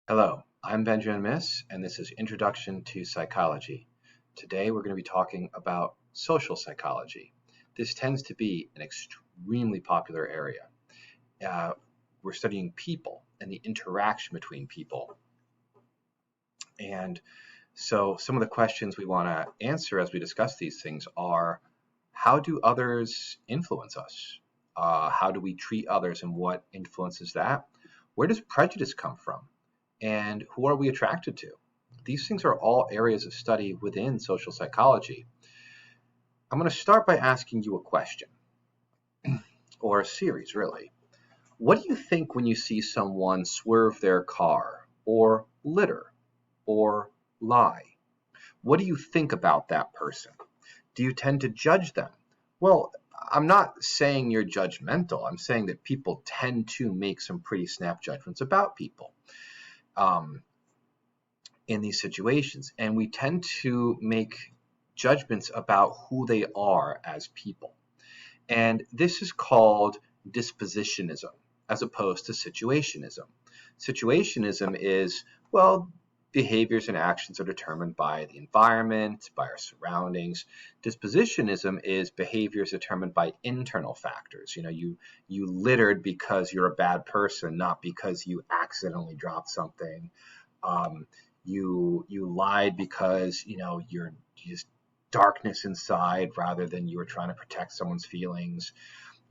Hello, I'm Benjamin Miss, and this is Introduction to Psychology. Today we're going to be talking about social psychology. This tends to be an extremely popular area. We're studying people and the interaction between people. And so some of the questions we want to answer as we discuss these things are, how do others influence us? How do we treat others and what influences that? Where does prejudice come from? And who are we attracted to? These things are all areas of study within social psychology. I'm going to start by asking you a question, or a series, really. What do you think when you see someone swerve their car, or litter, or lie? What do you think about that person? Do you tend to judge them? Well, I'm not saying you're judgmental. I'm saying that people tend to make some pretty snap judgments about people. In these situations, and we tend to make judgments about who they are as people. And this is called dispositionism as opposed to situationism. Situationism is, well, behaviors and actions are determined by the environment, by our surroundings. Dispositionism is behaviors determined by internal factors. You littered because you're a bad person, not because you accidentally dropped something. You lied because you're just darkness inside rather than you were trying to protect someone's feelings.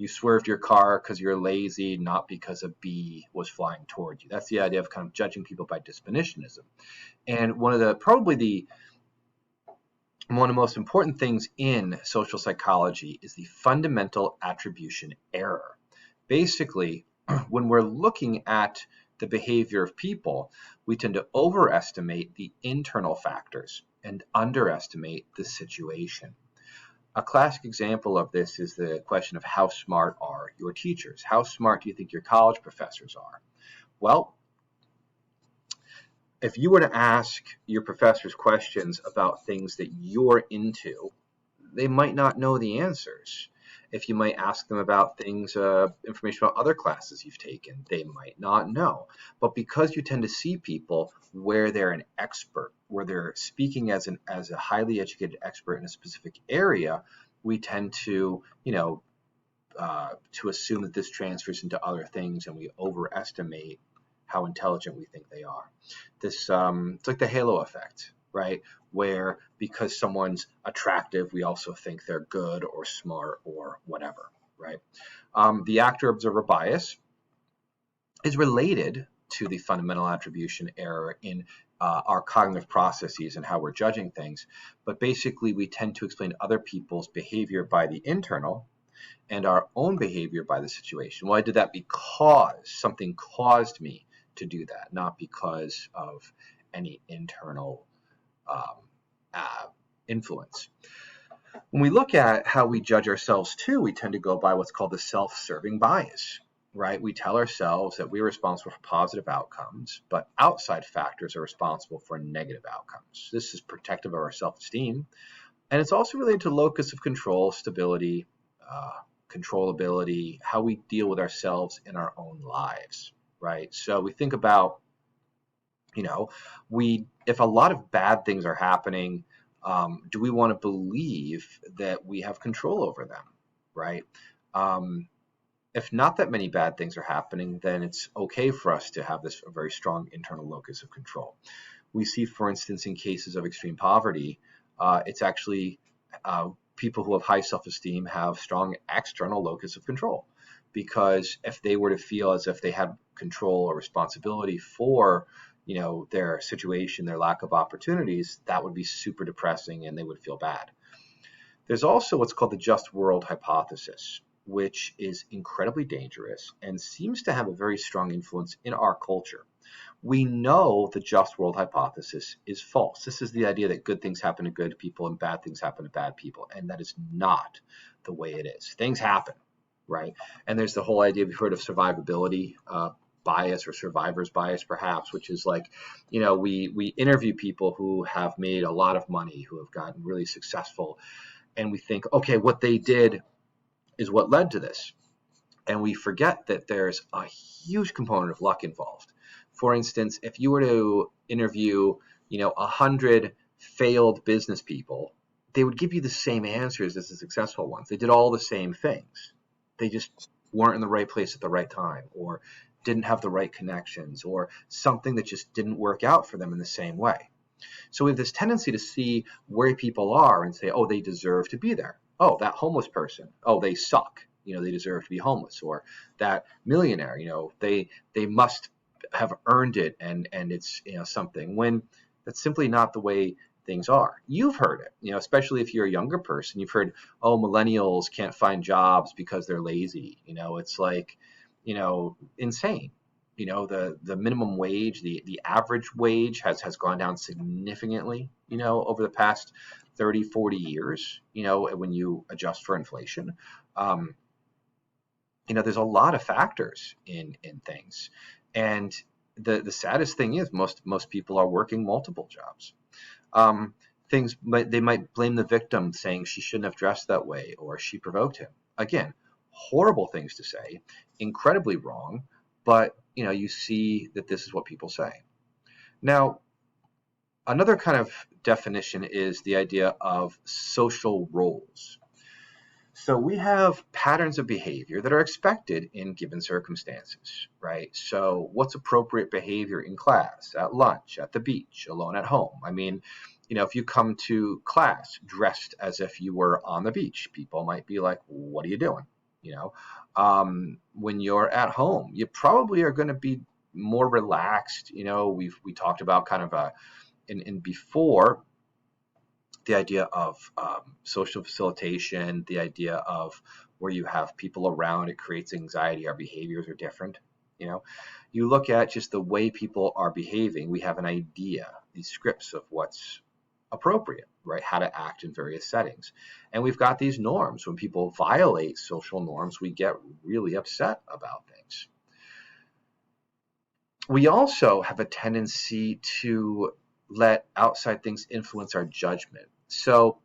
You swerved your car because you're lazy, not because a bee was flying toward you. That's the idea of kind of judging people by dispositionism. And one of the most important things in social psychology is the fundamental attribution error. Basically, when we're looking at the behavior of people, we tend to overestimate the internal factors and underestimate the situation. A classic example of this is the question of how smart are your teachers? How smart do you think your college professors are? Well, if you were to ask your professors questions about things that you're into, they might not know the answers. If you might ask them about things, information about other classes you've taken, they might not know. But because you tend to see people where they're an expert, where they're speaking as a highly educated expert in a specific area, we tend to, to assume that this transfers into other things, and we overestimate how intelligent we think they are. This it's like the halo effect, right? Where because someone's attractive, we also think they're good or smart or whatever, right? The actor-observer bias is related to the fundamental attribution error in our cognitive processes and how we're judging things. But basically, we tend to explain other people's behavior by the internal and our own behavior by the situation. Well, I did that because something caused me to do that, not because of any internal influence. When we look at how we judge ourselves too, we tend to go by what's called the self-serving bias, right? We tell ourselves that we're responsible for positive outcomes, but outside factors are responsible for negative outcomes. This is protective of our self-esteem, and it's also related to locus of control, stability, controllability, how we deal with ourselves in our own lives, right? So we think about, if a lot of bad things are happening, do we want to believe that we have control over them, right? If not that many bad things are happening, then it's okay for us to have this very strong internal locus of control. We see, for instance, in cases of extreme poverty, it's actually people who have high self-esteem have strong external locus of control, because if they were to feel as if they had control or responsibility for their situation, their lack of opportunities, that would be super depressing and they would feel bad. There's also what's called the just world hypothesis, which is incredibly dangerous and seems to have a very strong influence in our culture. We know the just world hypothesis is false. This is the idea that good things happen to good people and bad things happen to bad people, and that is not the way it is. Things happen, right? And there's the whole idea, we've heard of survivability bias or survivor's bias perhaps, which is like, we interview people who have made a lot of money, who have gotten really successful, and we think, okay, what they did is what led to this. And we forget that there's a huge component of luck involved. For instance, if you were to interview, 100 failed business people, they would give you the same answers as the successful ones. They did all the same things. They just weren't in the right place at the right time, or didn't have the right connections, or something that just didn't work out for them in the same way. So we have this tendency to see where people are and say, oh, they deserve to be there. Oh, that homeless person, oh, they suck. They deserve to be homeless. Or that millionaire, they must have earned it, and it's something, when that's simply not the way things are. You've heard it, especially if you're a younger person. You've heard, oh, millennials can't find jobs because they're lazy. It's like, insane. The minimum wage, the average wage has gone down significantly, over the past 30, 40 years, when you adjust for inflation. There's a lot of factors in things. And the saddest thing is most people are working multiple jobs. They might blame the victim, saying she shouldn't have dressed that way, or she provoked him. Again, horrible things to say, incredibly wrong, but you see that this is what people say. Now, another kind of definition is the idea of social roles. So we have patterns of behavior that are expected in given circumstances, right? So what's appropriate behavior in class, at lunch, at the beach, alone at home? I mean, if you come to class dressed as if you were on the beach, people might be like, what are you doing? When you're at home, you probably are going to be more relaxed. We talked about kind of in before, the idea of social facilitation, the idea of where you have people around, it creates anxiety. Our behaviors are different. You look at just the way people are behaving. We have an idea, these scripts of what's appropriate, right? How to act in various settings. And we've got these norms. When people violate social norms, we get really upset about things. We also have a tendency to let outside things influence our judgment. So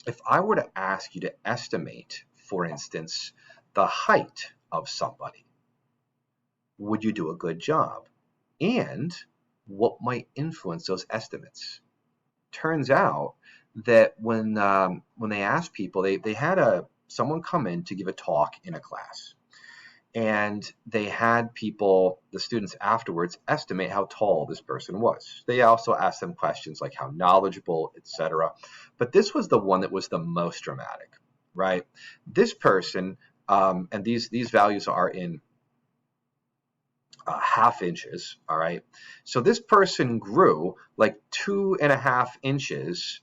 if I were to ask you to estimate, for instance, the height of somebody, would you do a good job? And what might influence those estimates? Turns out that when they asked people, they had someone come in to give a talk in a class, and they had people, the students afterwards, estimate how tall this person was. They also asked them questions like how knowledgeable, etc. But this was the one that was the most dramatic, right? This person, and these values are in half inches, all right? So this person grew like 2.5 inches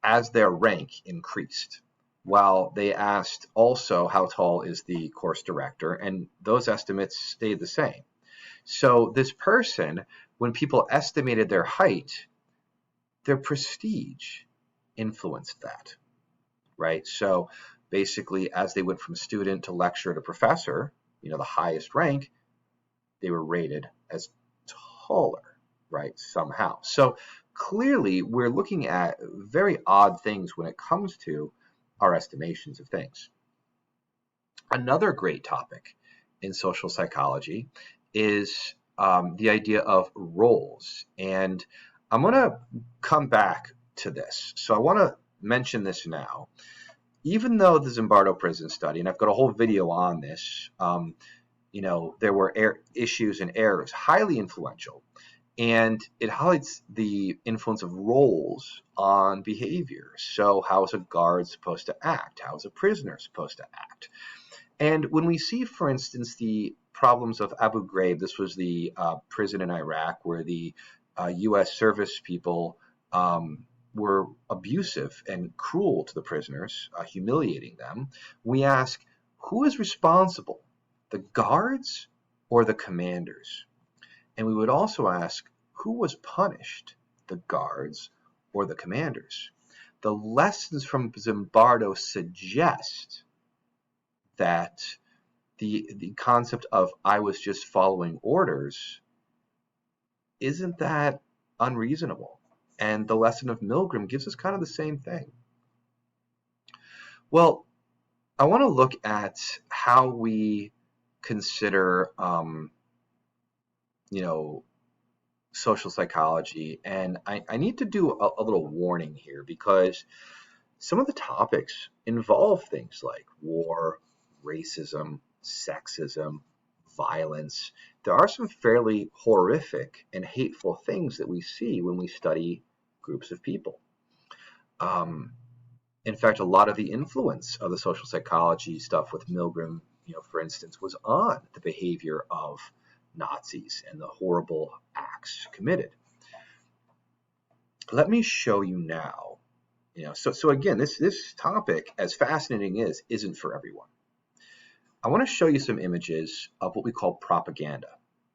as their rank increased. While they asked also how tall is the course director, and those estimates stayed the same. So this person, when people estimated their height, their prestige influenced that, right? So basically, as they went from student to lecturer to professor, the highest rank, they were rated as taller, right, somehow. So clearly, we're looking at very odd things when it comes to our estimations of things. Another great topic in social psychology is the idea of roles. And I'm going to come back to this. So I want to mention this now. Even though the Zimbardo prison study, and I've got a whole video on this, there were issues and errors, highly influential. And it highlights the influence of roles on behavior. So how is a guard supposed to act? How is a prisoner supposed to act? And when we see, for instance, the problems of Abu Ghraib, this was the prison in Iraq where the U.S. service people were abusive and cruel to the prisoners, humiliating them. We ask, who is responsible, the guards or the commanders? And we would also ask, who was punished, the guards or the commanders? The lessons from Zimbardo suggest that the concept of I was just following orders isn't that unreasonable. And the lesson of Milgram gives us kind of the same thing. Well, I want to look at how we consider social psychology, and I need to do a little warning here because some of the topics involve things like war, racism, sexism, violence. There are some fairly horrific and hateful things that we see when we study groups of people. Um, in fact, a lot of the influence of the social psychology stuff with Milgram, for instance, was on the behavior of Nazis and the horrible acts committed. Let me show you now. So again, this topic, as fascinating as, isn't for everyone. I want to show you some images of what we call propaganda.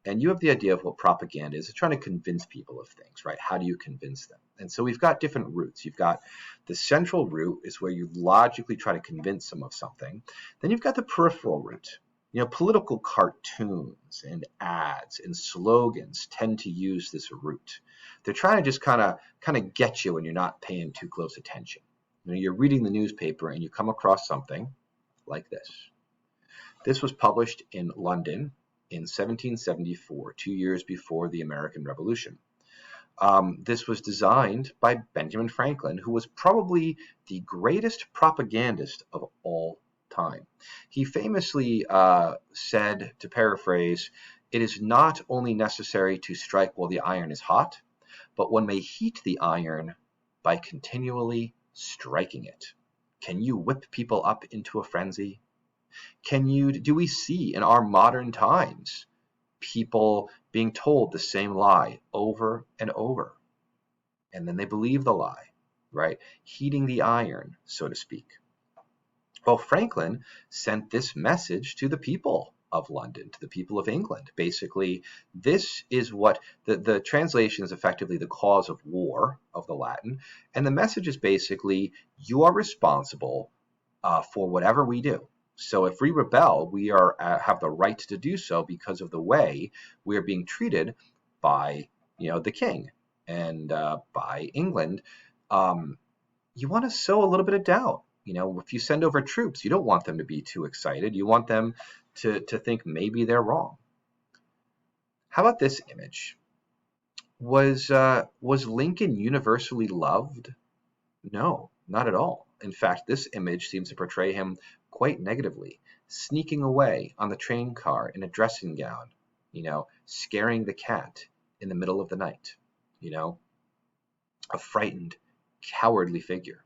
And you have the idea of what propaganda is. It's trying to convince people of things, right? How do you convince them? And so we've got different routes. You've got the central route is where you logically try to convince them of something. Then you've got the peripheral route. Political cartoons and ads and slogans tend to use this route. They're trying to just kind of get you when you're not paying too close attention. You're reading the newspaper and you come across something like this. This was published in London in 1774, 2 years before the American Revolution. This was designed by Benjamin Franklin, who was probably the greatest propagandist of all time. He famously said, to paraphrase, "It is not only necessary to strike while the iron is hot, but one may heat the iron by continually striking it." Can you whip people up into a frenzy? Do we see in our modern times people being told the same lie over and over? And then they believe the lie, right? Heating the iron, so to speak. Well, Franklin sent this message to the people of London, to the people of England. Basically, this is what the translation is effectively the cause of war of the Latin. And the message is basically, you are responsible for whatever we do. So if we rebel, we have the right to do so because of the way we are being treated by, the king and by England. You want to sow a little bit of doubt. If you send over troops, you don't want them to be too excited. You want them to think maybe they're wrong. How about this image? Was Lincoln universally loved? No, not at all. In fact, this image seems to portray him quite negatively, sneaking away on the train car in a dressing gown, scaring the cat in the middle of the night, a frightened, cowardly figure.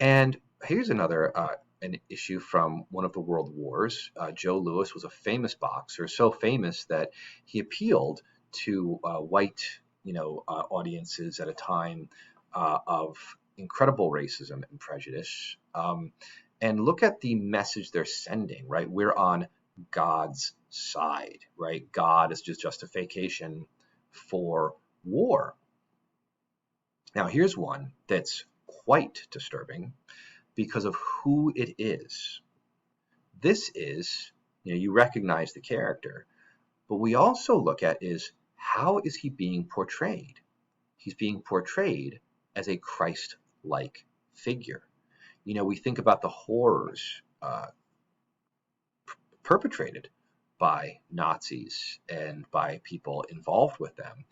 And here's another an issue from one of the world wars. Joe Louis was a famous boxer, so famous that he appealed to white, audiences at a time of incredible racism and prejudice. And look at the message they're sending, right? We're on God's side, right? God is just justification for war. Now, here's one that's quite disturbing because of who it is. This is, you recognize the character, but we also look at is how is he being portrayed? He's being portrayed as a Christ-like figure. We think about the horrors perpetrated by Nazis and by people involved with them.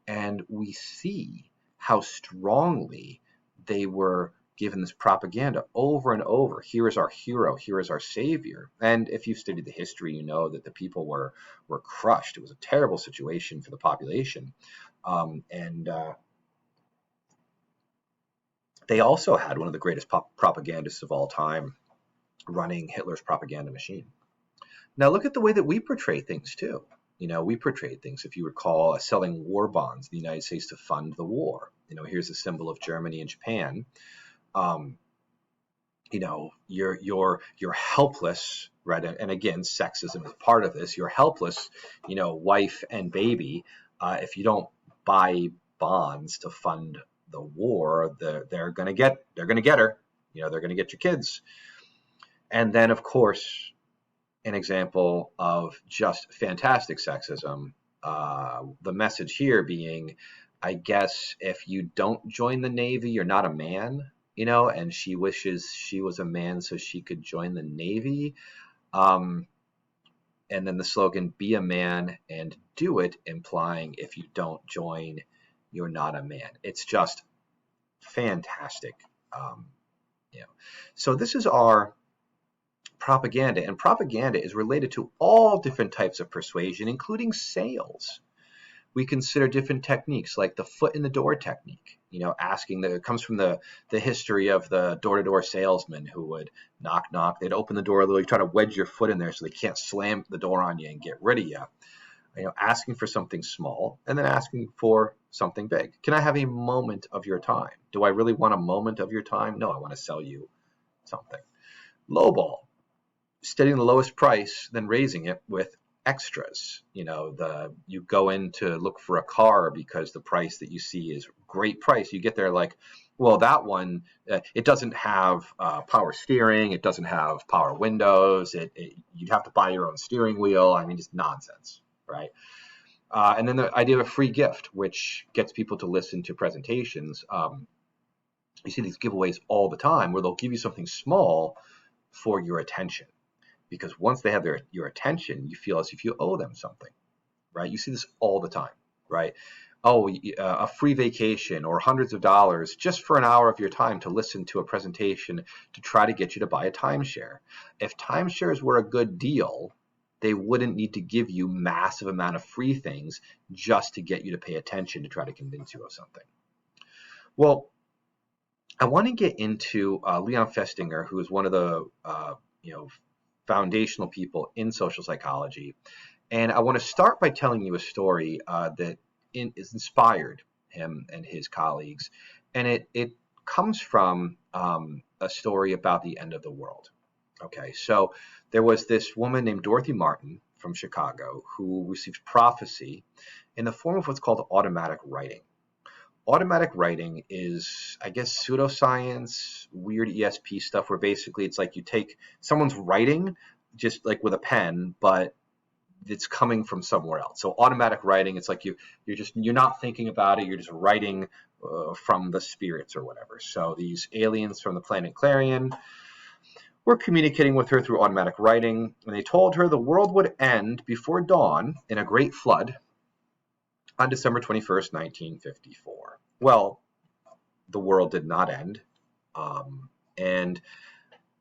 And we see how strongly they were given this propaganda over and over. Here is our hero. Here is our savior. And if you've studied the history, you know that the people were crushed. It was a terrible situation for the population. They also had one of the greatest propagandists of all time running Hitler's propaganda machine. Now look at the way that we portray things too. We portrayed things, if you recall, selling war bonds in the United States to fund the war. Here's a symbol of Germany and Japan. You're helpless, right? And again, sexism is part of this. You're helpless, wife and baby, if you don't buy bonds to fund the war. They're gonna get her. They're gonna get your kids. And then, of course, an example of just fantastic sexism. The message here being, I guess, if you don't join the Navy, you're not a man, and she wishes she was a man so she could join the Navy. And And then the slogan, be a man and do it, implying if you don't join, you're not a man. It's just fantastic. Um, So this is our propaganda, and propaganda is related to all different types of persuasion, including sales. We consider different techniques like the foot in the door technique, asking that it comes from the history of the door-to-door salesman who would knock, knock. They'd open the door a little, you try to wedge your foot in there so they can't slam the door on you and get rid of you. Asking for something small and then asking for something big. Can I have a moment of your time? Do I really want a moment of your time? No, I want to sell you something. Lowball, setting the lowest price, then raising it with extras. You go in to look for a car because the price that you see is great price. You get there like, well, that one, it doesn't have power steering. It doesn't have power windows. You'd have to buy your own steering wheel. I mean, just nonsense, right? And then the idea of a free gift, which gets people to listen to presentations. You see these giveaways all the time where they'll give you something small for your attention. Because once they have your attention, you feel as if you owe them something, right? You see this all the time, right? Oh, a free vacation or hundreds of dollars just for an hour of your time to listen to a presentation to try to get you to buy a timeshare. If timeshares were a good deal, they wouldn't need to give you massive amount of free things just to get you to pay attention to try to convince you of something. Well, I want to get into Leon Festinger, who is one of the foundational people in social psychology. And I want to start by telling you a story that is inspired him and his colleagues. And it comes from a story about the end of the world. Okay, so there was this woman named Dorothy Martin from Chicago who received prophecy in the form of what's called automatic writing. Automatic writing is, I guess, pseudoscience, weird ESP stuff where basically it's like you take someone's writing just like with a pen, but it's coming from somewhere else. So automatic writing, it's like you're not thinking about it, you're just writing from the spirits or whatever. So these aliens from the planet Clarion were communicating with her through automatic writing, and they told her the world would end before dawn in a great flood on December 21st, 1954. Well, the world did not end. And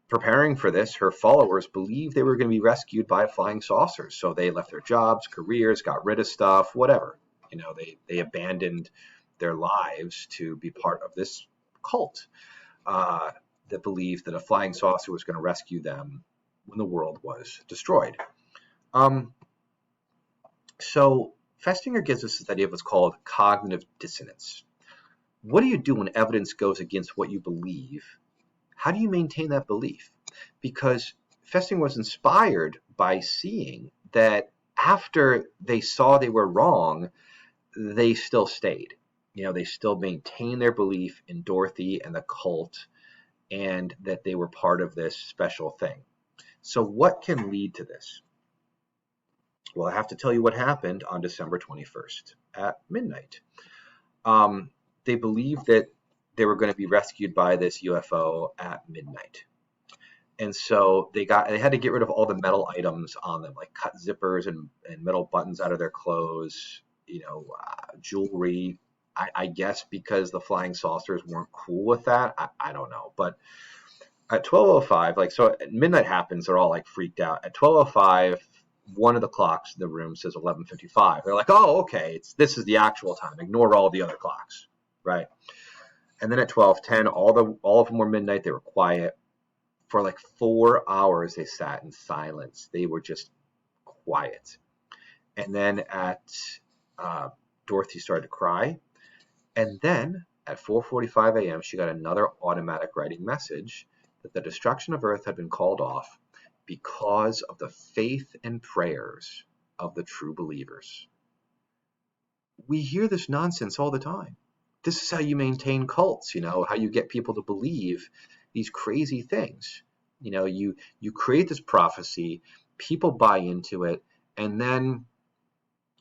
preparing for this, her followers believed they were going to be rescued by flying saucers. So they left their jobs, careers, got rid of stuff, whatever. They abandoned their lives to be part of this cult that believed that a flying saucer was going to rescue them when the world was destroyed. So Festinger gives us this idea of what's called cognitive dissonance. What do you do when evidence goes against what you believe? How do you maintain that belief? Because Festinger was inspired by seeing that after they saw they were wrong, they still stayed. They still maintained their belief in Dorothy and the cult and that they were part of this special thing. So what can lead to this? Well, I have to tell you what happened on December 21st at midnight. They believed that they were going to be rescued by this UFO at midnight. And so they had to get rid of all the metal items on them, like cut zippers and metal buttons out of their clothes, jewelry. I guess because the flying saucers weren't cool with that. I don't know. But at 12:05, so at midnight happens, they're all like freaked out. At 12:05, one of the clocks in the room says 11:55. They're like, oh, okay, this is the actual time. Ignore all the other clocks, right? And then at 12:10, all of them were midnight. They were quiet. For like 4 hours, they sat in silence. They were just quiet. And then Dorothy started to cry. And then at 4:45 a.m., she got another automatic writing message that the destruction of Earth had been called off because of the faith and prayers of the true believers. We hear this nonsense all the time. This is how you maintain cults, how you get people to believe these crazy things. You create this prophecy, people buy into it, and then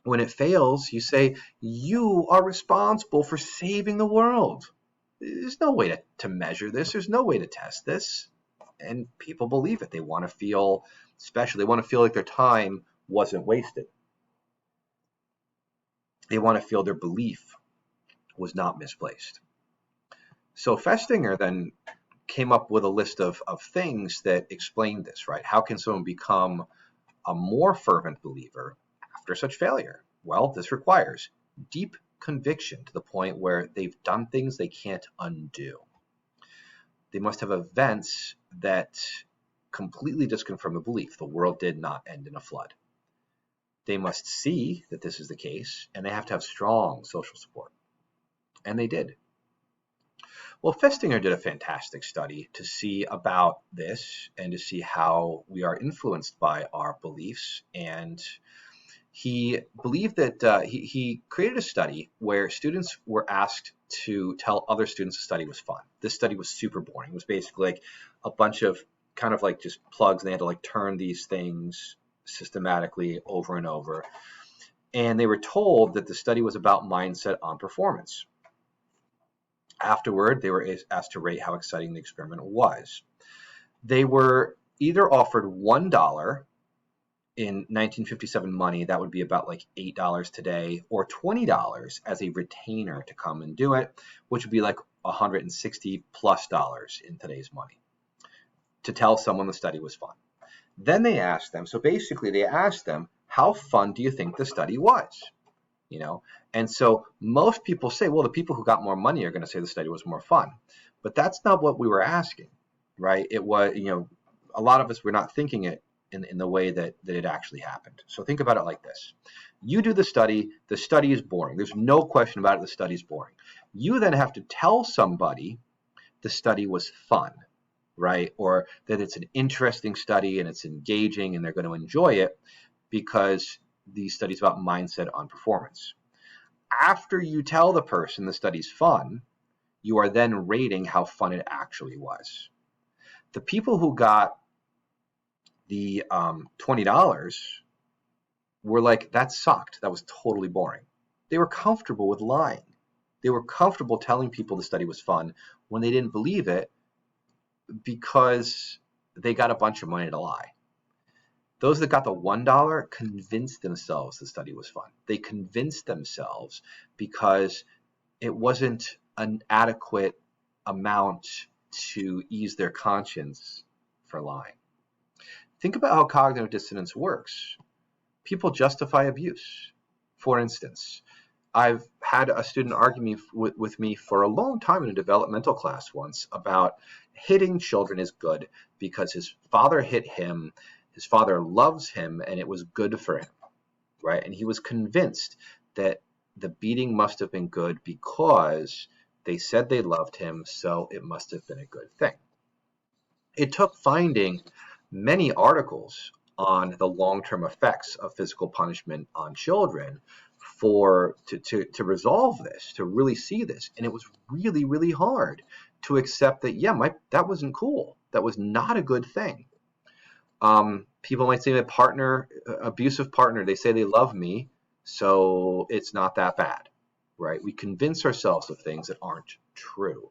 when it fails, you say, you are responsible for saving the world. There's no way to measure this. There's no way to test this. And people believe it. They want to feel special. They want to feel like their time wasn't wasted. They want to feel their belief was not misplaced. So Festinger then came up with a list of things that explained this, right? How can someone become a more fervent believer after such failure? Well, this requires deep conviction to the point where they've done things they can't undo. They must have events that completely disconfirm the belief the world did not end in a flood. They must see that this is the case, and they have to have strong social support. And they did. Well, Festinger did a fantastic study to see about this and to see how we are influenced by our beliefs. And he believed that he created a study where students were asked to tell other students the study was fun. This study was super boring. It was basically like a bunch of kind of like just plugs, and they had to like turn these things systematically over and over. And they were told that the study was about mindset on performance. Afterward, they were asked to rate how exciting the experiment was. They were either offered $1 in 1957 money, that would be about like $8 today, or $20 as a retainer to come and do it, which would be like $160 plus in today's money, to tell someone the study was fun. Then they asked them, so basically they asked them, how fun do you think the study was? You know, and so most people say, well, the people who got more money are going to say the study was more fun, but that's not what we were asking, right? It was, you know, a lot of us were not thinking it in the way that it actually happened. So think about it like this. You do the study is boring. There's no question about it, the study is boring. You then have to tell somebody the study was fun, right? Or that it's an interesting study and it's engaging and they're going to enjoy it, because these studies about mindset on performance. After you tell the person the study's fun, you are then rating how fun it actually was. The people who got the $20 were like, that sucked. That was totally boring. They were comfortable with lying. They were comfortable telling people the study was fun when they didn't believe it, because they got a bunch of money to lie. Those that got the $1 convinced themselves the study was fun. They convinced themselves because it wasn't an adequate amount to ease their conscience for lying. Think about how cognitive dissonance works. People justify abuse. For instance, I've had a student argue with me for a long time in a developmental class once about hitting children is good because his father hit him, his father loves him, and it was good for him, right? And he was convinced that the beating must have been good because they said they loved him, so it must have been a good thing. It took finding many articles on the long-term effects of physical punishment on children to resolve this, to really see this. And it was really, really hard to accept that, yeah, that wasn't cool. That was not a good thing. People might say abusive partner, they say they love me, so it's not that bad, right? We convince ourselves of things that aren't true.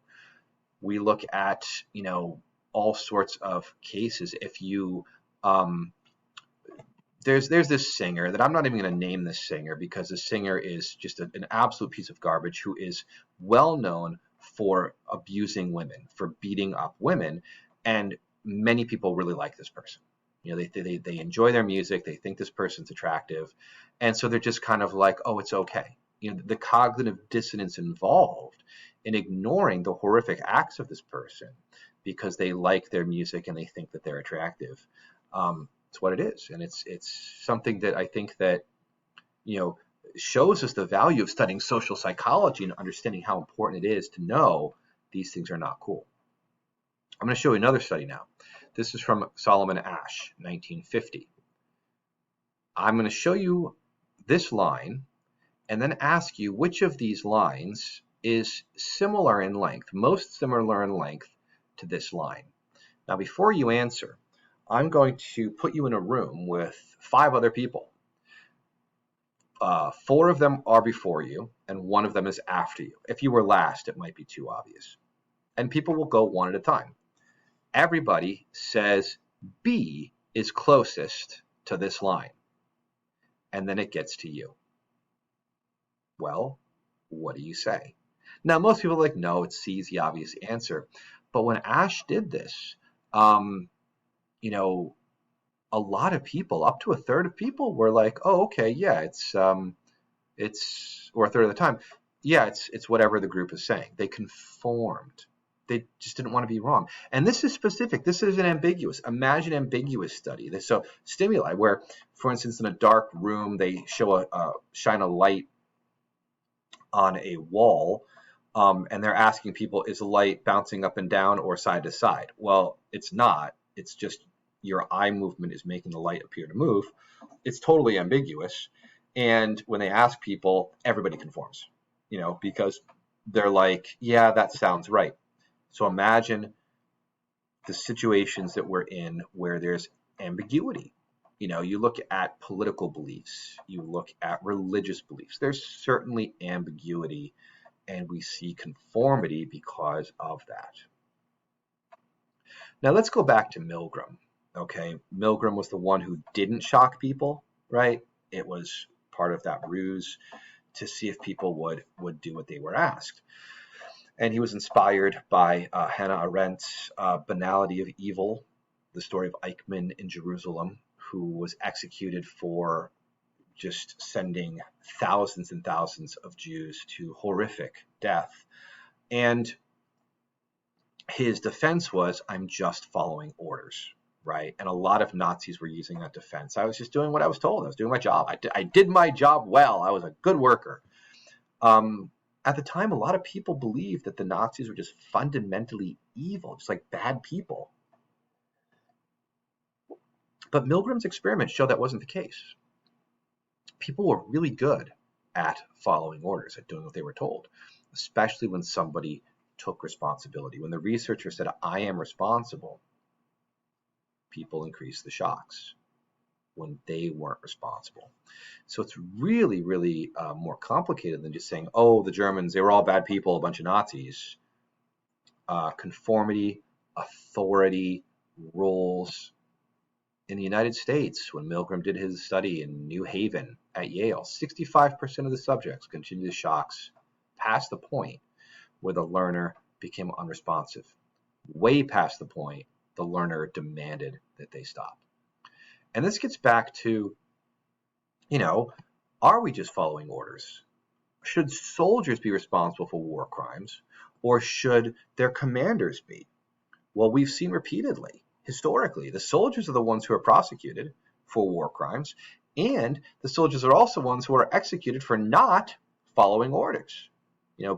We look at, all sorts of cases. If you, there's this singer that I'm not even going to name this singer, because the singer is just an absolute piece of garbage, who is well known for abusing women, for beating up women, and many people really like this person. They enjoy their music, they think this person's attractive, and so they're just kind of like, oh, it's okay. The cognitive dissonance involved in ignoring the horrific acts of this person because they like their music and they think that they're attractive. It's what it is, and it's something that I think that shows us the value of studying social psychology and understanding how important it is to know these things are not cool. I'm going to show you another study now. This is from Solomon Asch, 1950. I'm going to show you this line and then ask you which of these lines is similar in length, most similar in length to this line. Now, before you answer, I'm going to put you in a room with 5 other people. 4 of them are before you, and 1 of them is after you. If you were last, it might be too obvious. And people will go one at a time. Everybody says B is closest to this line. and then it gets to you. Well, what do you say? Now, most people are like, no, it's C's the obvious answer. But when Ash did this, you know, a lot of people, up to a third of people, were like, oh, okay, yeah, it's or a third of the time, yeah, it's whatever the group is saying. They conformed. They just didn't want to be wrong. And this is specific. This is an ambiguous. Imagine ambiguous study. So stimuli where, for instance, in a dark room, they shine a light on a wall, and they're asking people, is the light bouncing up and down or side to side? Well, it's not. It's just your eye movement is making the light appear to move. It's totally ambiguous. And when they ask people, everybody conforms, because they're like, yeah, that sounds right. So imagine the situations that we're in where there's ambiguity. You look at political beliefs, you look at religious beliefs. There's certainly ambiguity, and we see conformity because of that. Now let's go back to Milgram. Okay, Milgram was the one who didn't shock people, right? It was part of that ruse to see if people would do what they were asked. And he was inspired by Hannah Arendt's Banality of Evil, the story of Eichmann in Jerusalem, who was executed for just sending thousands and thousands of Jews to horrific death. And his defense was, I'm just following orders, right? And a lot of Nazis were using that defense. I was just doing what I was told. I was doing my job. I did my job well. I was a good worker. At the time, a lot of people believed that the Nazis were just fundamentally evil, just like bad people. But Milgram's experiments showed that wasn't the case. People were really good at following orders, at doing what they were told, especially when somebody took responsibility. When the researcher said, I am responsible, people increased the shocks when they weren't responsible. So it's really, really more complicated than just saying, oh, the Germans, they were all bad people, a bunch of Nazis. Conformity, authority, roles. In the United States, when Milgram did his study in New Haven at Yale, 65% of the subjects continued the shocks past the point where the learner became unresponsive. Way past the point the learner demanded that they stop. And this gets back to, are we just following orders? Should soldiers be responsible for war crimes, or should their commanders be? Well, we've seen repeatedly, historically, the soldiers are the ones who are prosecuted for war crimes, and the soldiers are also ones who are executed for not following orders.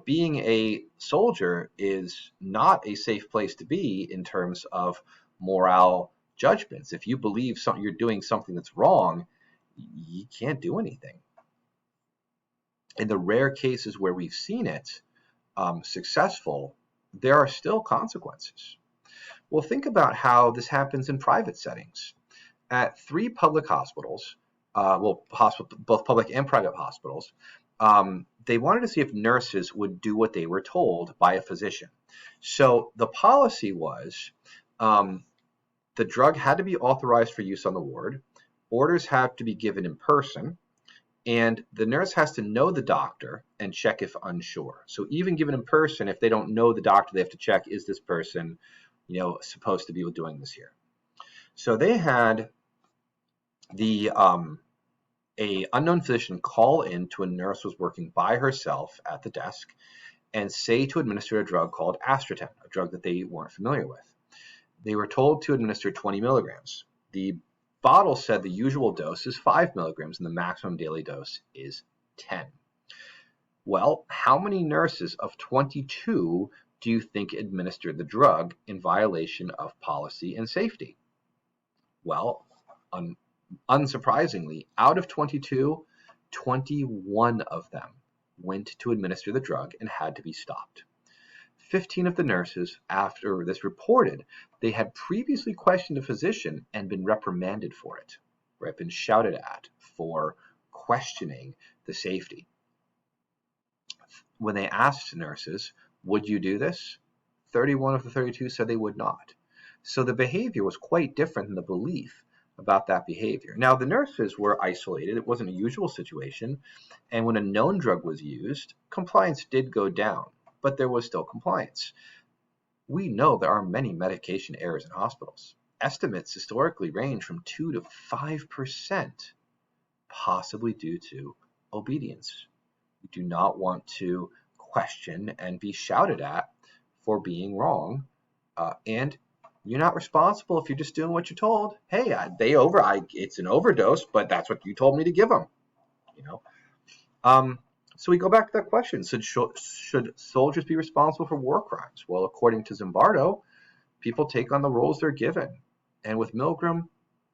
Being a soldier is not a safe place to be in terms of morale judgments. If you believe you're doing something that's wrong, you can't do anything. In the rare cases where we've seen it successful, there are still consequences. Well, think about how this happens in private settings. At 3 public hospitals, both public and private hospitals, they wanted to see if nurses would do what they were told by a physician. So the policy was the drug had to be authorized for use on the ward, orders have to be given in person, and the nurse has to know the doctor and check if unsure. So even given in person, if they don't know the doctor, they have to check, is this person supposed to be doing this here? So they had a unknown physician call in to a nurse who was working by herself at the desk and say to administer a drug called Astraten, a drug that they weren't familiar with. They were told to administer 20 milligrams. The bottle said the usual dose is 5 milligrams and the maximum daily dose is 10. Well, how many nurses of 22 do you think administered the drug in violation of policy and safety? Well, unsurprisingly, out of 22, 21 of them went to administer the drug and had to be stopped. 15 of the nurses, after this reported, they had previously questioned a physician and been reprimanded for it, right? Been shouted at for questioning the safety. When they asked nurses, would you do this? 31 of the 32 said they would not. So the behavior was quite different than the belief about that behavior. Now, the nurses were isolated. It wasn't a usual situation. And when a known drug was used, compliance did go down, but there was still compliance. We know there are many medication errors in hospitals. Estimates historically range from 2 to 5%, possibly due to obedience. We do not want to question and be shouted at for being wrong. And you're not responsible if you're just doing what you're told. Hey, it's an overdose, but that's what you told me to give them. You know. So we go back to that question: should soldiers be responsible for war crimes? Well, according to Zimbardo, people take on the roles they're given, and with Milgram,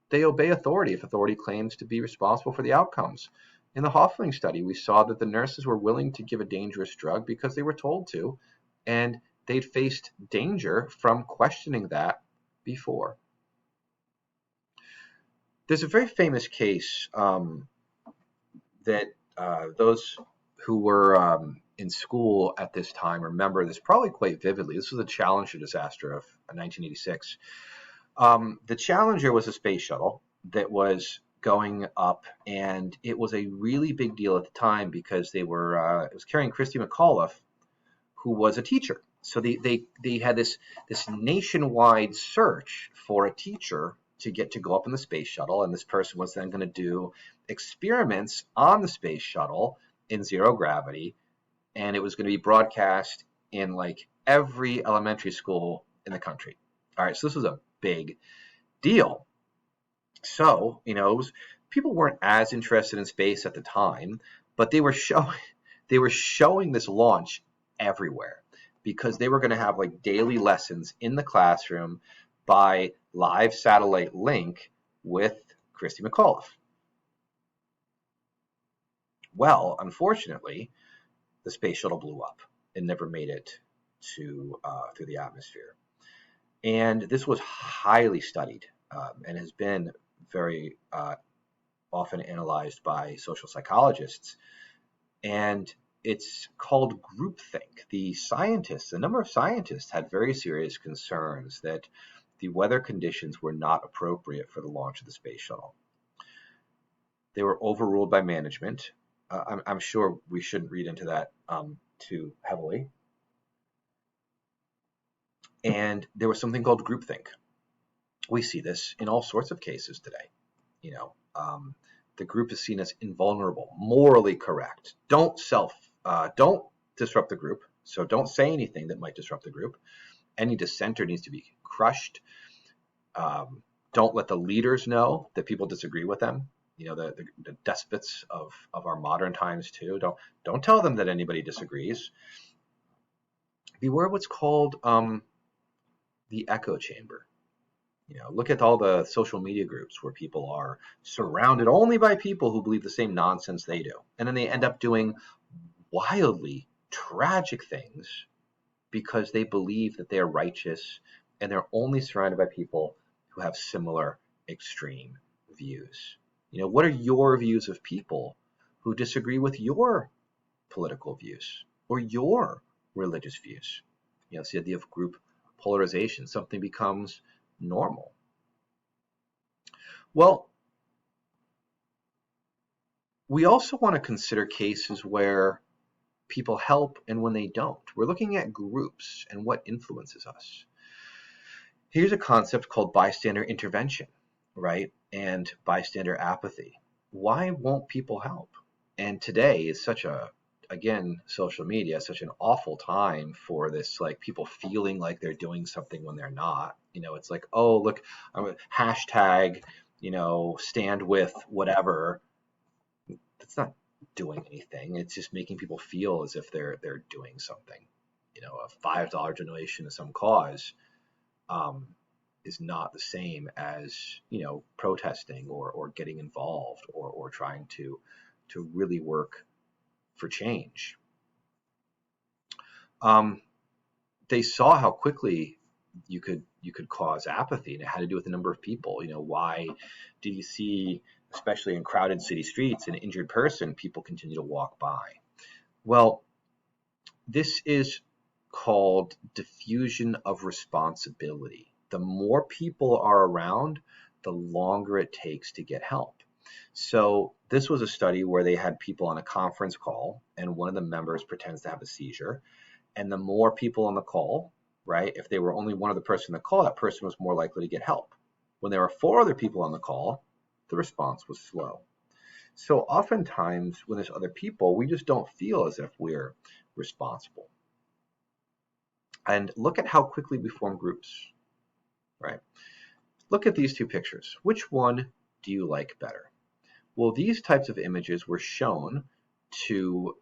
they obey authority if authority claims to be responsible for the outcomes. In the Hoffling study, we saw that the nurses were willing to give a dangerous drug because they were told to, and they'd faced danger from questioning that before. There's a very famous case that those who were in school at this time remember this probably quite vividly. This was the Challenger disaster of 1986. The Challenger was a space shuttle that was going up, and it was a really big deal at the time because it was carrying Christy McAuliffe, who was a teacher. So they had this nationwide search for a teacher to get to go up in the space shuttle, and this person was then going to do experiments on the space shuttle in zero gravity, and it was going to be broadcast in like every elementary school in the country. All right, so this was a big deal. So, people weren't as interested in space at the time, but they were showing this launch everywhere because they were going to have like daily lessons in the classroom by live satellite link with Christy McAuliffe. Well, unfortunately, the space shuttle blew up and never made it to through the atmosphere. And this was highly studied and has been very often analyzed by social psychologists. And it's called groupthink. The number of scientists had very serious concerns that the weather conditions were not appropriate for the launch of the space shuttle. They were overruled by management. I'm sure we shouldn't read into that too heavily. And there was something called groupthink. We see this in all sorts of cases today. The group is seen as invulnerable, morally correct. Don't disrupt the group. So don't say anything that might disrupt the group. Any dissenter needs to be crushed. Don't let the leaders know that people disagree with them. The despots of our modern times too. Don't tell them that anybody disagrees. Beware what's called the echo chamber. Look at all the social media groups where people are surrounded only by people who believe the same nonsense they do. And then they end up doing wildly tragic things because they believe that they are righteous and they're only surrounded by people who have similar extreme views. What are your views of people who disagree with your political views or your religious views? It's the idea of group polarization. Something becomes normal. Well, we also want to consider cases where people help and when they don't. We're looking at groups and what influences us. Here's a concept called bystander intervention, right? And bystander apathy. Why won't people help? And today is social media, such an awful time for this, like people feeling like they're doing something when they're not. It's like, oh, look, I'm a hashtag, stand with whatever. That's not doing anything. It's just making people feel as if they're doing something. A $5 donation to some cause is not the same as protesting or getting involved or trying to really work for change. They saw how quickly you could cause apathy, and it had to do with the number of people. Why do you see, especially in crowded city streets, an injured person, people continue to walk by? Well, this is called diffusion of responsibility. The more people are around, the longer it takes to get help. So this was a study where they had people on a conference call, and one of the members pretends to have a seizure. And the more people on the call, right, if they were only one other person on the call, that person was more likely to get help. When there were 4 other people on the call, the response was slow. So oftentimes when there's other people, we just don't feel as if we're responsible. And look at how quickly we form groups, right? Look at these 2 pictures. Which one do you like better? Well, these types of images were shown to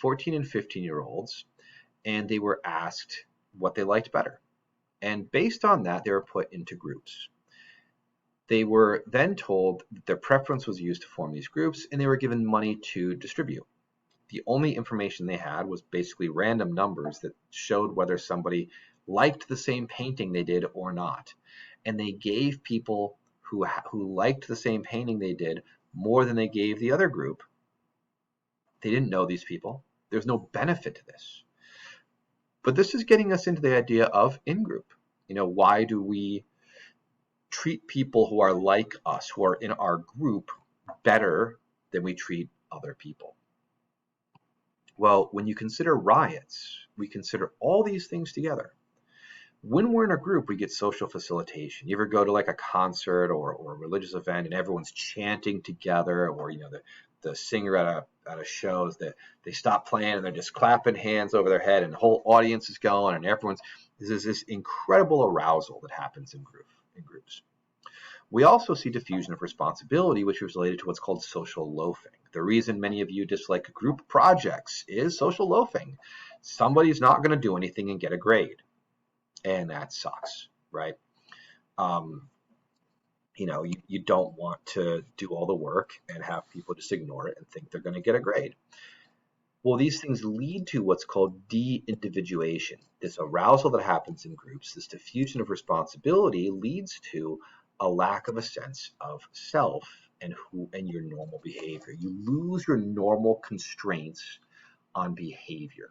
14 and 15-year-olds, and they were asked what they liked better. And based on that, they were put into groups. They were then told that their preference was used to form these groups, and they were given money to distribute. The only information they had was basically random numbers that showed whether somebody liked the same painting they did or not. And they gave people who liked the same painting they did more than they gave the other group. They didn't know these people. There's no benefit to this. But this is getting us into the idea of in-group. Why do we treat people who are like us, who are in our group, better than we treat other people? Well, when you consider riots, we consider all these things together. When we're in a group, we get social facilitation. You ever go to like a concert or a religious event and everyone's chanting together, or the singer at a show, that they stop playing and they're just clapping hands over their head and the whole audience is going, and there's this incredible arousal that happens in groups. We also see diffusion of responsibility, which is related to what's called social loafing. The reason many of you dislike group projects is social loafing. Somebody's not going to do anything and get a grade, and that sucks, right? You don't want to do all the work and have people just ignore it and think they're going to get a grade. Well, these things lead to what's called de-individuation. This arousal that happens in groups, this diffusion of responsibility, leads to a lack of a sense of self and your normal behavior. You lose your normal constraints on behavior,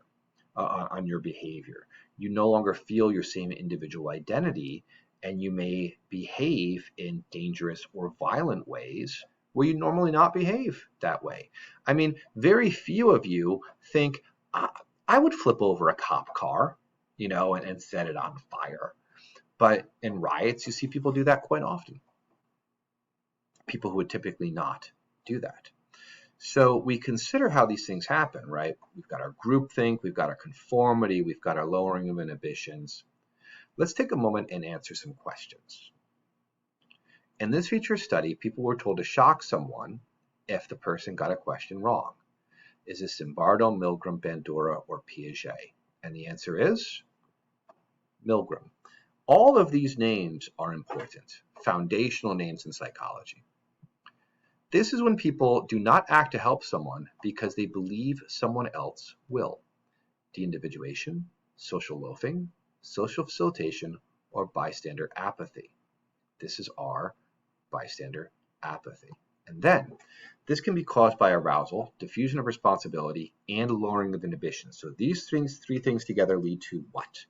on your behavior. You no longer feel your same individual identity, and you may behave in dangerous or violent ways where you normally not behave that way. I mean, very few of you think, I would flip over a cop car, and set it on fire. But in riots, you see people do that quite often. People who would typically not do that. So we consider how these things happen, right? We've got our groupthink, we've got our conformity, we've got our lowering of inhibitions. Let's take a moment and answer some questions. In this feature study, people were told to shock someone if the person got a question wrong. Is this Zimbardo, Milgram, Bandura, or Piaget? And the answer is Milgram. All of these names are important, foundational names in psychology. This is when people do not act to help someone because they believe someone else will. De-individuation, social loafing, social facilitation, or bystander apathy. This is our bystander apathy. And then, this can be caused by arousal, diffusion of responsibility, and lowering of inhibition. So these three things together lead to what?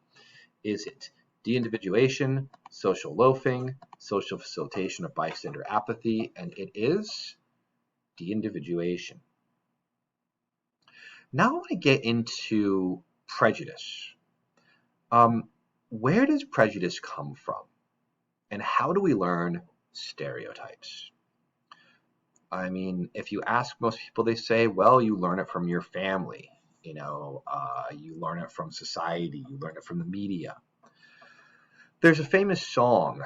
Is it de-individuation, social loafing, social facilitation, or bystander apathy? And it is de-individuation. Now I want to get into prejudice. Where does prejudice come from? And how do we learn stereotypes? I mean, if you ask most people, they say, well, you learn it from your family. You learn it from society. You learn it from the media. There's a famous song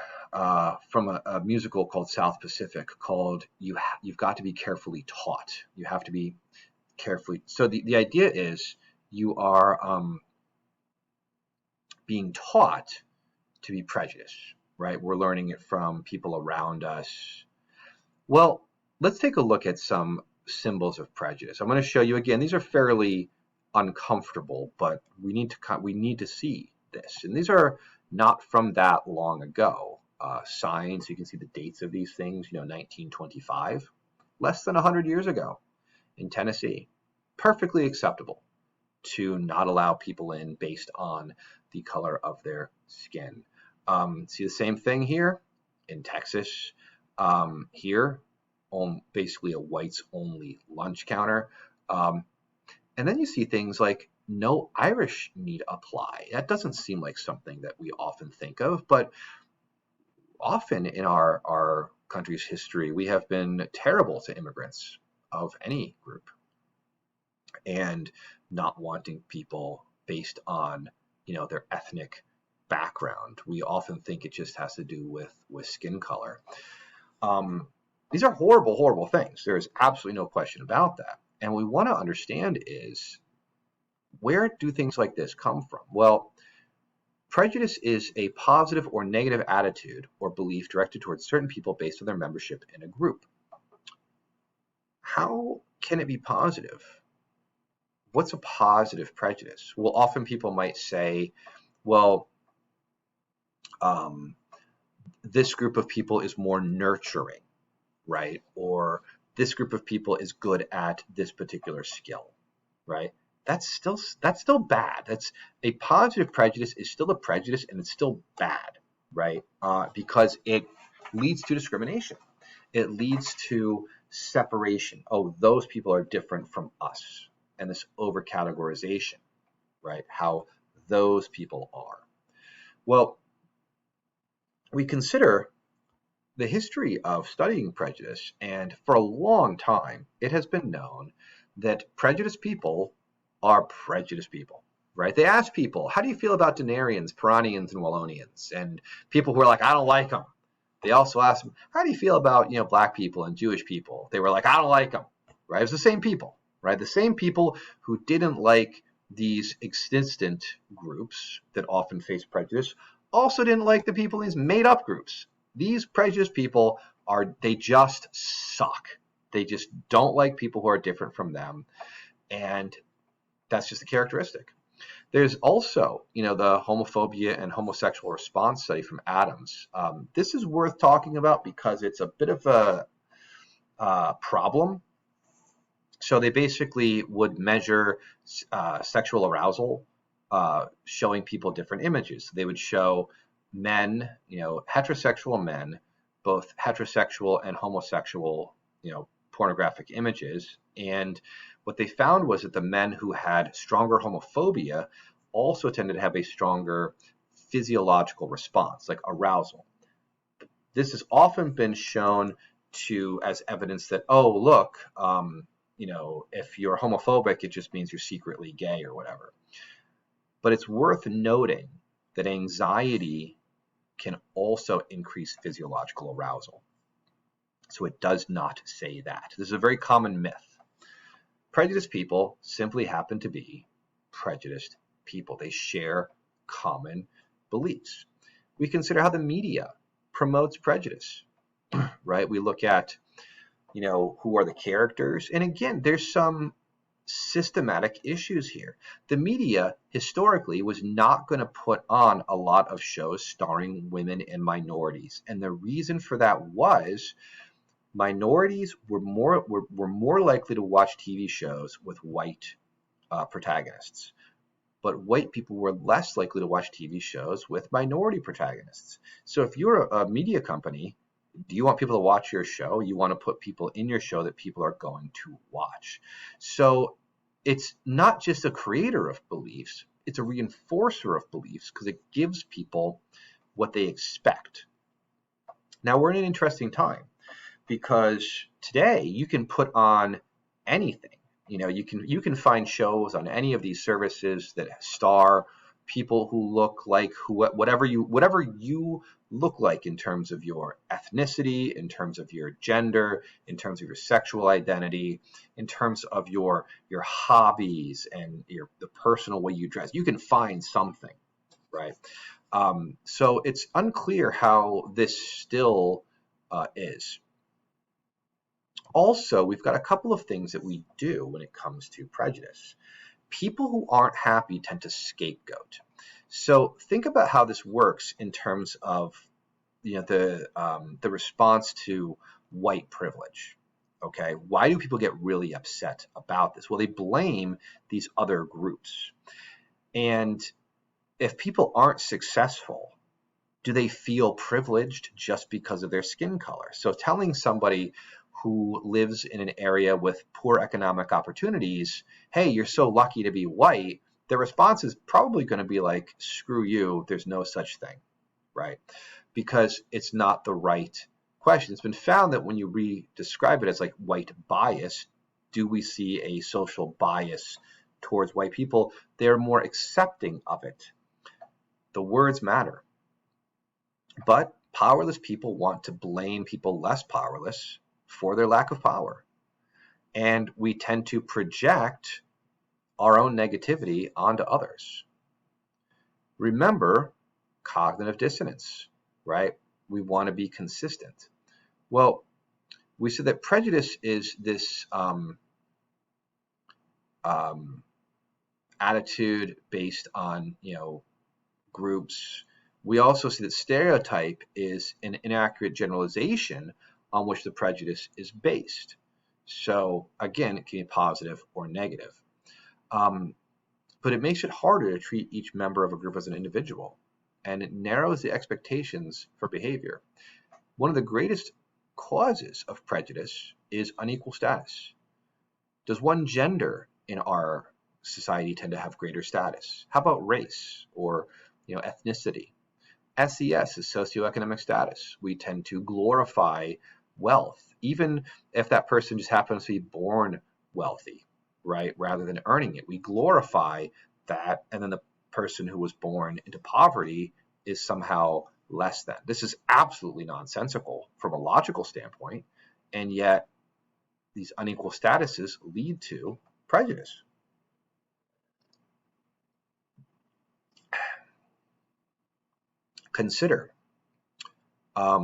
from a musical called South Pacific called You've Got to Be Carefully Taught. You have to be carefully. So the idea is you are being taught to be prejudiced, right? We're learning it from people around us. Well, let's take a look at some symbols of prejudice. I'm going to show you again. These are fairly uncomfortable, but we need to see this. And these are not from that long ago. Signs, you can see the dates of these things, 1925, less than 100 years ago in Tennessee. Perfectly acceptable to not allow people in based on the color of their skin. See the same thing here? in Texas. Here, on basically a whites only lunch counter. Um, and then you see things like no Irish need apply. That doesn't seem like something that we often think of, but often in our country's history, we have been terrible to immigrants of any group and not wanting people based on, their ethnic background. We often think it just has to do with skin color. Um, these are horrible, horrible things. There is absolutely no question about that. And what we want to understand is, where do things like this come from? Well, prejudice is a positive or negative attitude or belief directed towards certain people based on their membership in a group. How can it be positive? What's a positive prejudice? Well, often people might say, well, this group of people is more nurturing, right? Or this group of people is good at this particular skill, right? That's still bad. That's a positive prejudice is still a prejudice, and it's still bad, right? Because it leads to discrimination. It leads to separation. Oh, those people are different from us, and this over-categorization, right? How those people are. Well, we consider the history of studying prejudice, and for a long time, it has been known that prejudiced people are prejudiced people, right? They ask people, how do you feel about Denarians, Piranians, and Wallonians? And people who are like, I don't like them. They also ask them, how do you feel about, black people and Jewish people? They were like, I don't like them, right? It was the same people, right? The same people who didn't like these existent groups that often face prejudice also didn't like the people in these made-up groups. These prejudiced people they just suck. They just don't like people who are different from them. And that's just a characteristic. There's also, the homophobia and homosexual response study from Adams. This is worth talking about because it's a bit of a problem. So they basically would measure sexual arousal, showing people different images. They would show men, heterosexual men, both heterosexual and homosexual, pornographic images. And what they found was that the men who had stronger homophobia also tended to have a stronger physiological response, like arousal. This has often been shown as evidence that, oh, look, if you're homophobic, it just means you're secretly gay or whatever. But it's worth noting that anxiety can also increase physiological arousal. So it does not say that. This is a very common myth. Prejudiced people simply happen to be prejudiced people. They share common beliefs. We consider how the media promotes prejudice, right? We look at, who are the characters. And again, there's some systematic issues here. The media historically was not going to put on a lot of shows starring women and minorities. And the reason for that was minorities were more likely to watch TV shows with white protagonists. But white people were less likely to watch TV shows with minority protagonists. So if you're a media company, do you want people to watch your show? You want to put people in your show that people are going to watch. So it's not just a creator of beliefs, it's a reinforcer of beliefs because it gives people what they expect. Now we're in an interesting time because today you can put on anything. You can find shows on any of these services that star people who look like whatever you look like in terms of your ethnicity, in terms of your gender, in terms of your sexual identity, in terms of your hobbies and the personal way you dress. You can find something, right? So it's unclear how this still is. Also, we've got a couple of things that we do when it comes to prejudice. People who aren't happy tend to scapegoat. So think about how this works in terms of the response to white privilege. Okay, why do people get really upset about this? Well, they blame these other groups. And if people aren't successful, Do they feel privileged just because of their skin color? So telling somebody who lives in an area with poor economic opportunities, hey, you're so lucky to be white, their response is probably going to be like, screw you, there's no such thing, right? Because it's not the right question. It's been found that when you describe it as like white bias, do we see a social bias towards white people? They're more accepting of it. The words matter. But powerless people want to blame people less powerless for their lack of power. And we tend to project our own negativity onto others. Remember cognitive dissonance, right? We want to be consistent. Well, we said that prejudice is this attitude based on, groups. We also see that stereotype is an inaccurate generalization on which the prejudice is based. So again, it can be positive or negative. But it makes it harder to treat each member of a group as an individual, and it narrows the expectations for behavior. One of the greatest causes of prejudice is unequal status. Does one gender in our society tend to have greater status? How about race or ethnicity? SES is socioeconomic status. We tend to glorify wealth, even if that person just happens to be born wealthy, right? Rather than earning it. We glorify that, and then the person who was born into poverty is somehow less than. This is absolutely nonsensical from a logical standpoint, and yet these unequal statuses lead to prejudice. Consider, are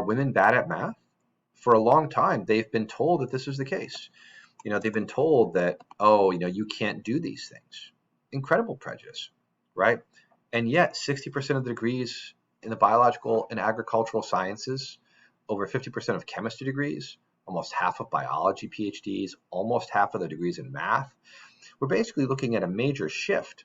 women bad at math? For a long time, they've been told that this is the case. They've been told that, you can't do these things. Incredible prejudice, right? And yet 60% of the degrees in the biological and agricultural sciences, over 50% of chemistry degrees, almost half of biology PhDs, almost half of the degrees in math. We're basically looking at a major shift.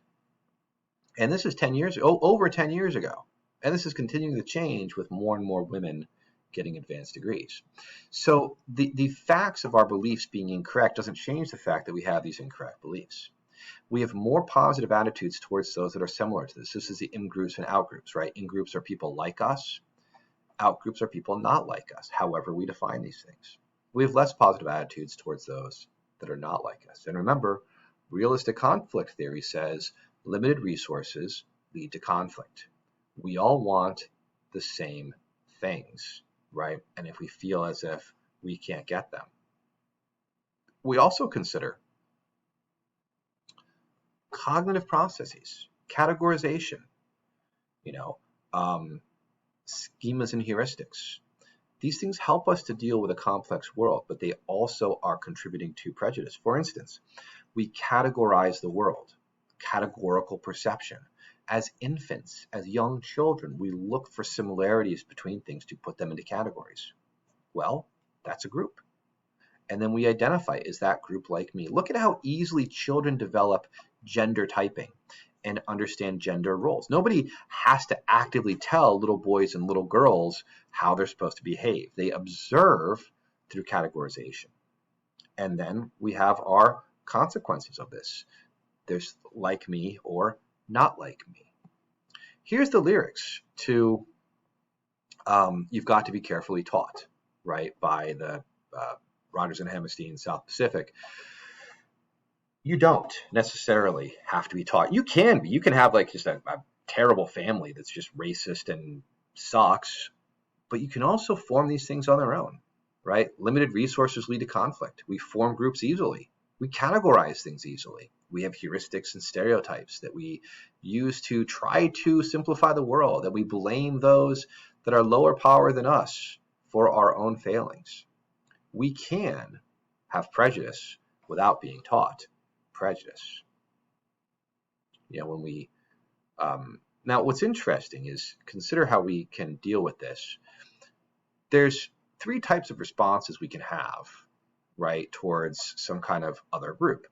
And this is over 10 years ago. And this is continuing to change with more and more women getting advanced degrees. So the facts of our beliefs being incorrect doesn't change the fact that we have these incorrect beliefs. We have more positive attitudes towards those that are similar to this. This is the in-groups and out-groups, right? In-groups are people like us. Out-groups are people not like us, however we define these things. We have less positive attitudes towards those that are not like us. And remember, realistic conflict theory says limited resources lead to conflict. We all want the same things, right? And if we feel as if we can't get them. We also consider cognitive processes, categorization, schemas and heuristics. These things help us to deal with a complex world, but they also are contributing to prejudice. For instance, we categorize the world, categorical perception. As infants, as young children, we look for similarities between things to put them into categories. Well, that's a group. And then we identify, is that group like me? Look at how easily children develop gender typing and understand gender roles. Nobody has to actively tell little boys and little girls how they're supposed to behave. They observe through categorization. And then we have our consequences of this. There's like me or not like me. Here's the lyrics to You've Got to Be Carefully Taught, right, by the Rodgers and Hammerstein South Pacific. You don't necessarily have to be taught. You can be. You can have like just a terrible family that's just racist and sucks, but you can also form these things on their own, right? Limited resources lead to conflict. We form groups easily. We categorize things easily. We have heuristics and stereotypes that we use to try to simplify the world, that we blame those that are lower power than us for our own failings. We can have prejudice without being taught prejudice. When we now what's interesting is consider how we can deal with this. There's 3 types of responses we can have, right, towards some kind of other group.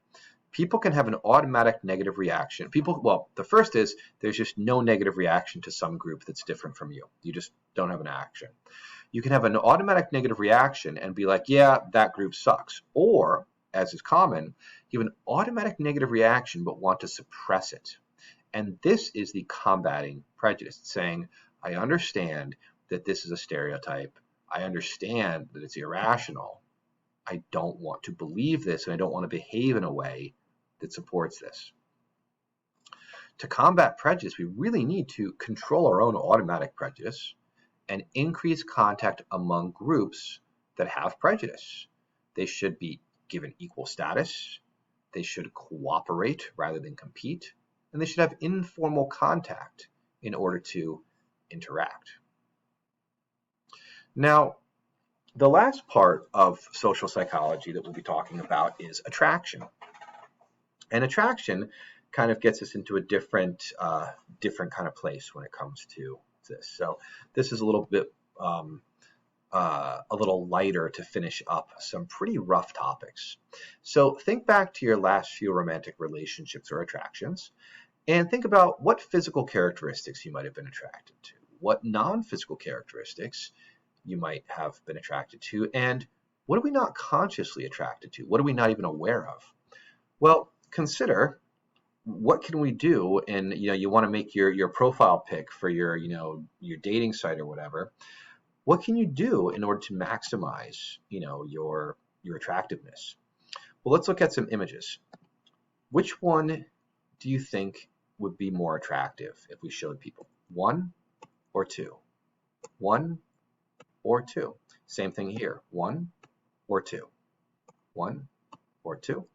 People can have an automatic negative reaction. Well, the first is there's just no negative reaction to some group that's different from you. You just don't have an action. You can have an automatic negative reaction and be like, yeah, that group sucks. Or, as is common, you have an automatic negative reaction but want to suppress it. And this is the combating prejudice, saying, I understand that this is a stereotype. I understand that it's irrational. I don't want to believe this, and I don't want to behave in a way that supports this. To combat prejudice, we really need to control our own automatic prejudice and increase contact among groups that have prejudice. They should be given equal status. They should cooperate rather than compete. And they should have informal contact in order to interact. Now, the last part of social psychology that we'll be talking about is attraction. And attraction kind of gets us into a different kind of place when it comes to this. So this is a little bit a little lighter to finish up some pretty rough topics. So think back to your last few romantic relationships or attractions, and think about what physical characteristics you might have been attracted to, what non-physical characteristics you might have been attracted to, and what are we not consciously attracted to? What are we not even aware of? Well, consider what can we do, and you want to make your profile pic for your your dating site or whatever. What can you do in order to maximize your attractiveness? Well, let's look at some images. Which one do you think would be more attractive if we showed people? 1 or 2? 1 or 2. Same thing here. 1 or 2. 1 or 2.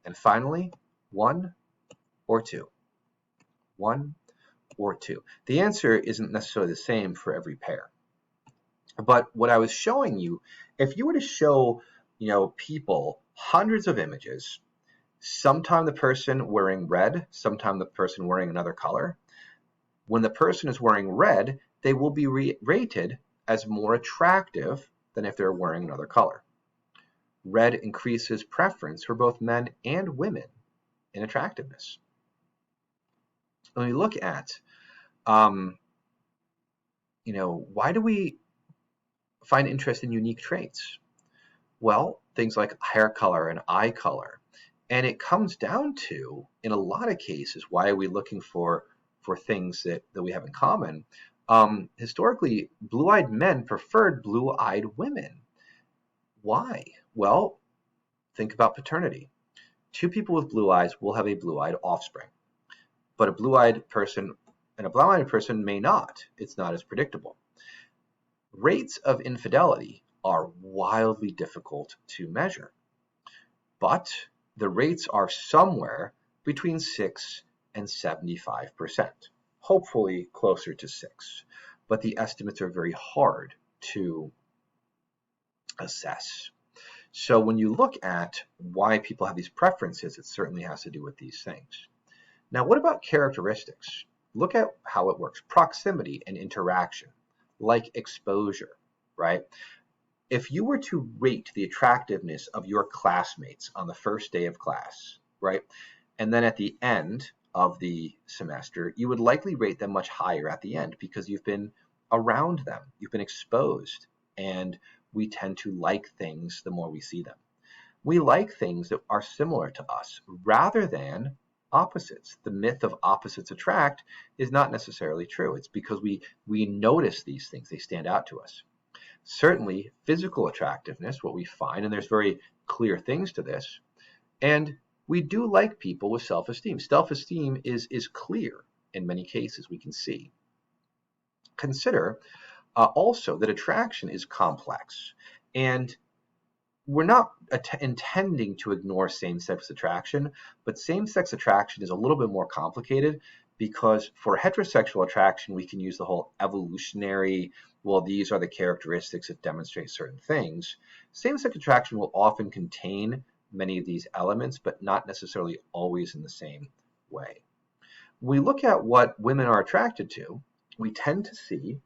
And finally, 1 or 2. 1 or 2. The answer isn't necessarily the same for every pair. But what I was showing you, if you were to show people hundreds of images, sometime the person wearing red, sometime the person wearing another color, when the person is wearing red, they will be rated as more attractive than if they're wearing another color. Red increases preference for both men and women in attractiveness. When we look at, why do we find interest in unique traits? Well, things like hair color and eye color. And it comes down to, in a lot of cases, why are we looking for things that we have in common? Historically, blue-eyed men preferred blue-eyed women. Why? Well, think about paternity. 2 people with blue eyes will have a blue-eyed offspring, but a blue-eyed person and a brown-eyed person may not. It's not as predictable. Rates of infidelity are wildly difficult to measure, but the rates are somewhere between 6 and 75%, hopefully closer to 6, but the estimates are very hard to assess. So when you look at why people have these preferences, it certainly has to do with these things. Now, what about characteristics? Look at how it works. Proximity and interaction, like exposure, right? If you were to rate the attractiveness of your classmates on the first day of class, right, and then at the end of the semester, you would likely rate them much higher at the end because you've been around them, you've been exposed, and we tend to like things the more we see them. We like things that are similar to us rather than opposites. The myth of opposites attract is not necessarily true. It's because we notice these things, they stand out to us. Certainly, physical attractiveness, what we find, and there's very clear things to this, and we do like people with self-esteem. Self-esteem is clear in many cases, we can see. Consider also that attraction is complex, and we're not intending to ignore same-sex attraction, but same-sex attraction is a little bit more complicated because for heterosexual attraction, we can use the whole evolutionary, well, these are the characteristics that demonstrate certain things. Same-sex attraction will often contain many of these elements, but not necessarily always in the same way. When we look at what women are attracted to, we tend to see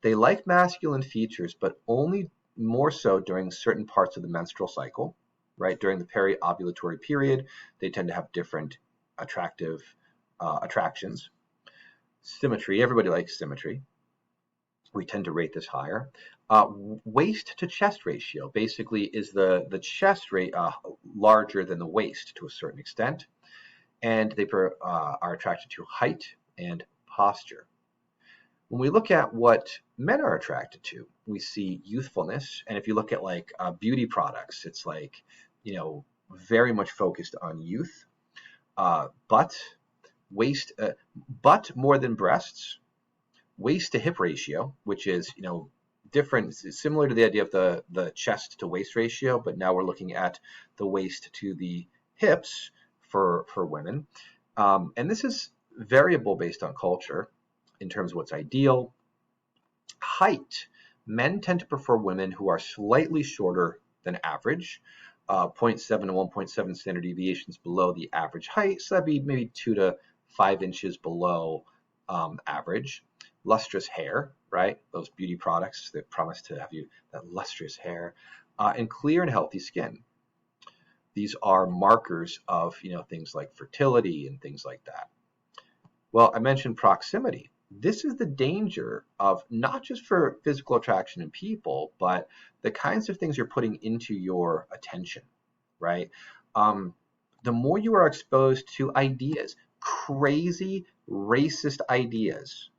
they like masculine features, but only more so during certain parts of the menstrual cycle. right? During the peri-ovulatory period, they tend to have different attractive attractions. Symmetry, everybody likes symmetry. We tend to rate this higher. Waist to chest ratio basically is the chest rate larger than the waist to a certain extent, and they are attracted to height and posture. When we look at what men are attracted to, we see youthfulness, and if you look at like beauty products, it's like, you know, very much focused on youth. Butt, waist, butt more than breasts. Waist to hip ratio, which is, you know, different, similar to the idea of the chest to waist ratio, but now we're looking at the waist to the hips for women. And this is variable based on culture in terms of what's ideal. Height. Men tend to prefer women who are slightly shorter than average, 0.7 to 1.7 standard deviations below the average height. So that'd be maybe 2 to 5 inches below average. Lustrous hair, right? Those beauty products that promise to have you that lustrous hair, and clear and healthy skin. These are markers of, you know, things like fertility and things like that. Well, I mentioned proximity. This is the danger of not just for physical attraction in people, but the kinds of things you're putting into your attention, right? The more you are exposed to ideas, crazy racist ideas,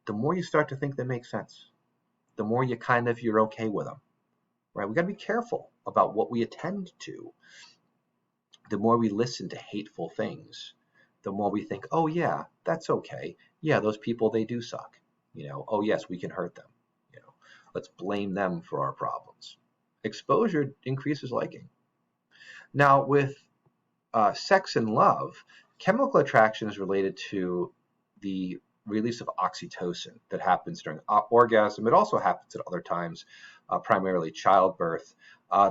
the more you start to think they make sense, the more you're okay with them, right? We got to be careful about what we attend to. The more we listen to hateful things, the more we think, oh yeah, that's okay. Yeah, those people, they do suck. You know, oh yes, we can hurt them. You know, let's blame them for our problems. Exposure increases liking. Now with sex and love, chemical attraction is related to the release of oxytocin that happens during orgasm. It also happens at other times, primarily childbirth.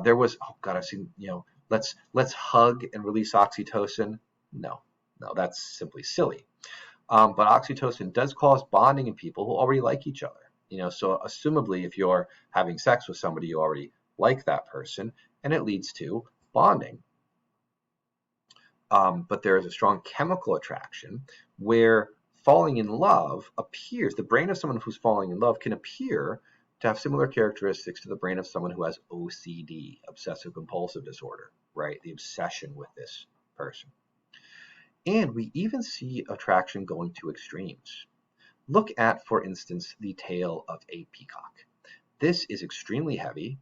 There was, oh God, I've seen, you know, let's hug and release oxytocin. No, that's simply silly. But oxytocin does cause bonding in people who already like each other. You know, so assumably, if you're having sex with somebody, you already like that person, and it leads to bonding. But there is a strong chemical attraction where falling in love appears, the brain of someone who's falling in love can appear to have similar characteristics to the brain of someone who has OCD, obsessive compulsive disorder, right? The obsession with this person. And we even see attraction going to extremes. Look at, for instance, the tail of a peacock. This is extremely heavy.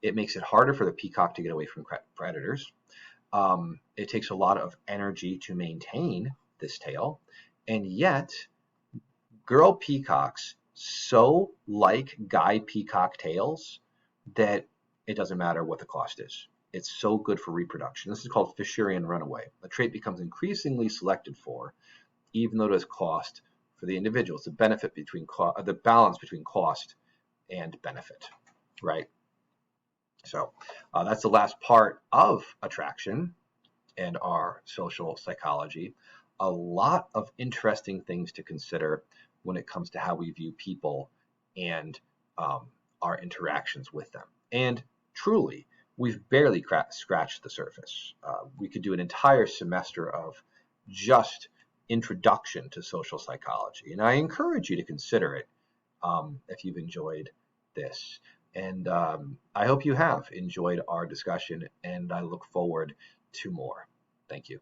It makes it harder for the peacock to get away from predators. It takes a lot of energy to maintain this tail. And yet, girl peacocks so like guy peacock tails that it doesn't matter what the cost is. It's so good for reproduction. This is called Fisherian runaway. The trait becomes increasingly selected for, even though it has cost for the individual. It's the benefit between the balance between cost and benefit, right? So that's the last part of attraction and our social psychology. A lot of interesting things to consider when it comes to how we view people and our interactions with them. And truly, we've barely scratched the surface. We could do an entire semester of just introduction to social psychology. And I encourage you to consider it if you've enjoyed this. And I hope you have enjoyed our discussion, and I look forward to more. Thank you.